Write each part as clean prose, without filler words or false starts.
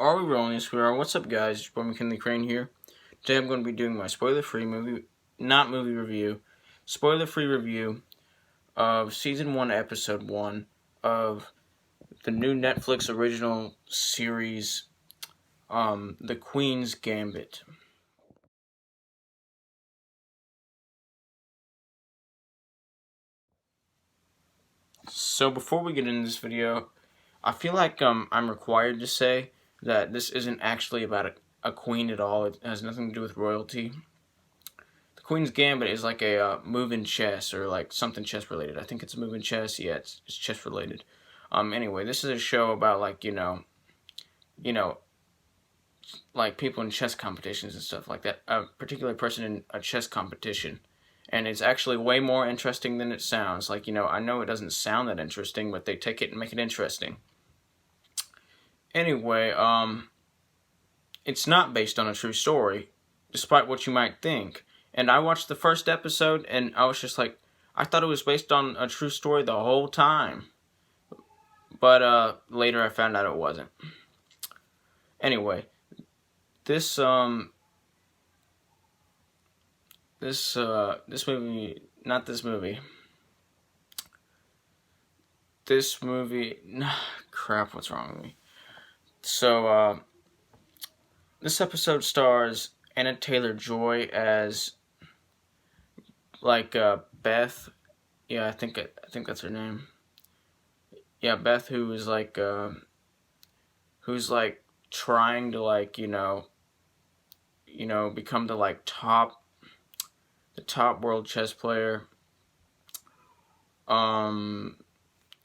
Are we rolling this? We are. What's up, guys? It's your boy McKinley Crain here. Today I'm going to be doing my spoiler-free movie review, spoiler-free review of Season 1, Episode 1 of the new Netflix original series, The Queen's Gambit. So before we get into this video, I feel like I'm required to say that this isn't actually about a queen at all. It has nothing to do with royalty. The Queen's Gambit is like a move in chess, or like something chess related. I think it's a move in chess. Yeah, it's chess related. Anyway, this is a show about like like people in chess competitions and stuff like that. A particular person in a chess competition, and it's actually way more interesting than it sounds. Like, I know it doesn't sound that interesting, but they take it and make it interesting. Anyway, it's not based on a true story, despite what you might think. And I watched the first episode, and I was just like, I thought it was based on a true story the whole time. But later I found out it wasn't. Anyway, this movie, crap, what's wrong with me? So, this episode stars Anna Taylor-Joy as, like, Beth. Yeah, I think that's her name. Yeah, Beth, who's like trying to become the top world chess player.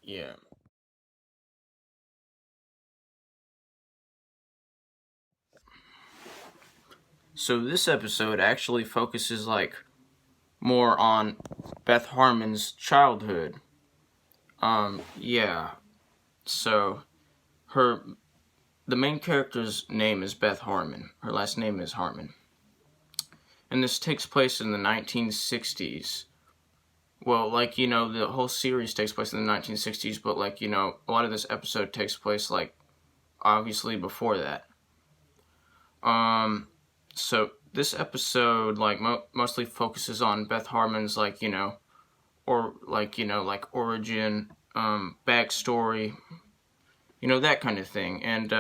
Yeah. So this episode actually focuses more on Beth Harmon's childhood. Yeah. So the main character's name is Beth Harmon. Her last name is Harmon. And this takes place in the 1960s. Well, the whole series takes place in the 1960s, but a lot of this episode takes place obviously before that. So this episode mostly focuses on Beth Harmon's origin, backstory, that kind of thing. And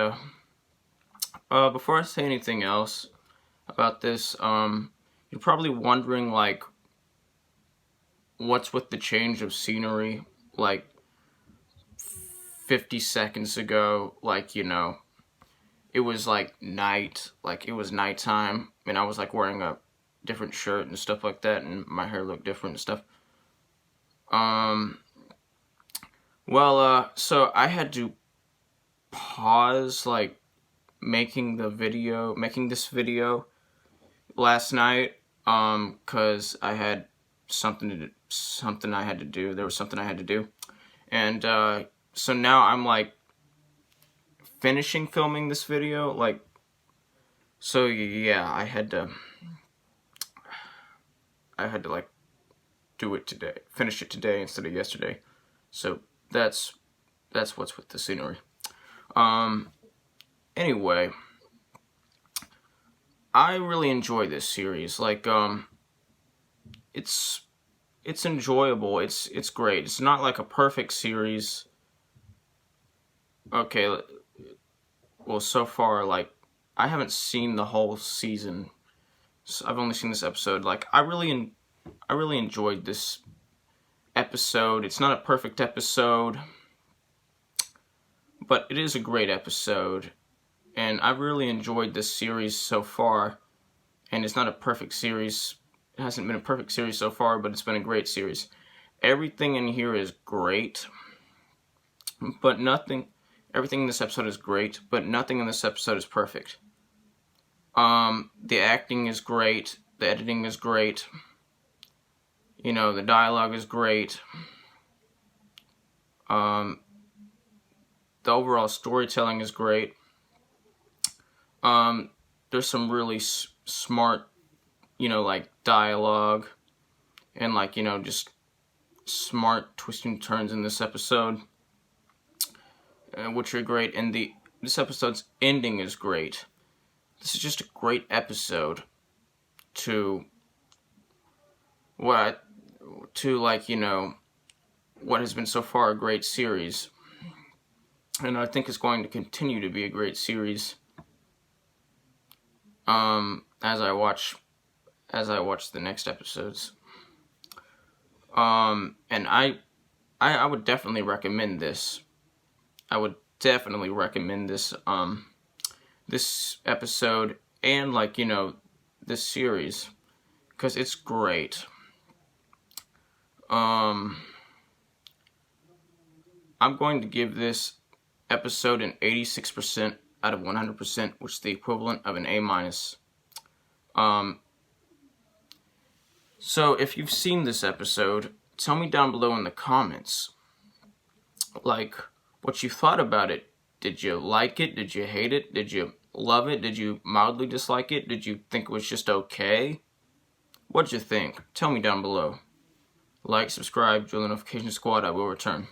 before I say anything else about this, you're probably wondering what's with the change of scenery 50 seconds ago, it was night, it was nighttime, and I was wearing a different shirt and stuff like that, and my hair looked different and stuff. So I had to pause making this video last night, cause I had something I had to do. There was something I had to do, and so now I'm finishing filming this video. So yeah, I had to do it today, finish it today instead of yesterday. So that's what's with the scenery. Anyway, I really enjoy this series. It's enjoyable. It's great. It's not a perfect series. Okay, well, so far, I haven't seen the whole season. So I've only seen this episode. I really enjoyed this episode. It's not a perfect episode, but it is a great episode. And I've really enjoyed this series so far. And it's not a perfect series. It hasn't been a perfect series so far, but it's been a great series. Everything in here is great, but everything in this episode is great, but nothing in this episode is perfect. The acting is great, the editing is great, the dialogue is great, the overall storytelling is great. There's some really smart, dialogue, and just smart twisting turns in this episode, which are great. And the this episode's ending is great. This is just a great episode to what has been so far a great series, and I think it's going to continue to be a great series. As I watch the next episodes. And I would definitely recommend this. I would definitely recommend this this episode and this series, because it's great. I'm going to give this episode an 86% out of 100%, which is the equivalent of an A-. So if you've seen this episode, tell me down below in the comments, what you thought about it. Did you like it? Did you hate it? Did you love it? Did you mildly dislike it? Did you think it was just okay? What'd you think? Tell me down below. Like, subscribe, join the notification squad. I will return.